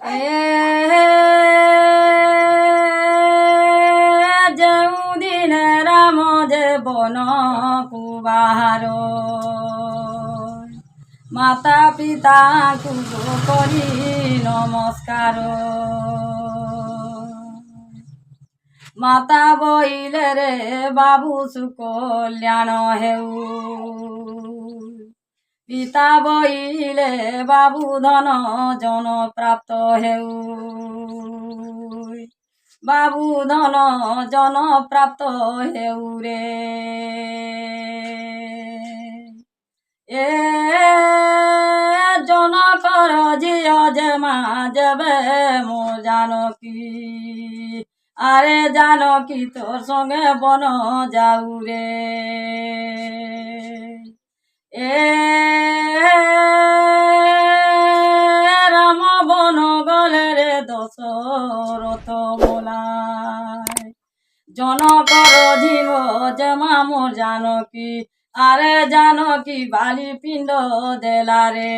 ଏ ଯେଉଁଦିନ ରାମ ଯେ ବନକୁ ବାହାର ମାତା ପିତାଙ୍କୁ କରି ନମସ୍କାର ମାତା ବଇଲେ ରେ ବାବୁ ସୁକଲ୍ୟାଣ ହେଉ ପିତା ବଇଲେ ବାବୁ ଧନ জন ପ୍ରାପ୍ତ ହେଉ ବାବୁ ଧନ জন ପ୍ରାପ୍ତ ହେଉ ରେ ଏ ଜନକର ଝିଅ ଯେମା ଯେବେ ମୋ ଜାନକୀ আরে জানকী তোর সঙ্গে বন যাউ রে এ রাম বন গলে রে দশরথ মোলায় জনকর ঝিম জমা মোর জানকী আরে জানকী বালি পিণ্ড দেলা রে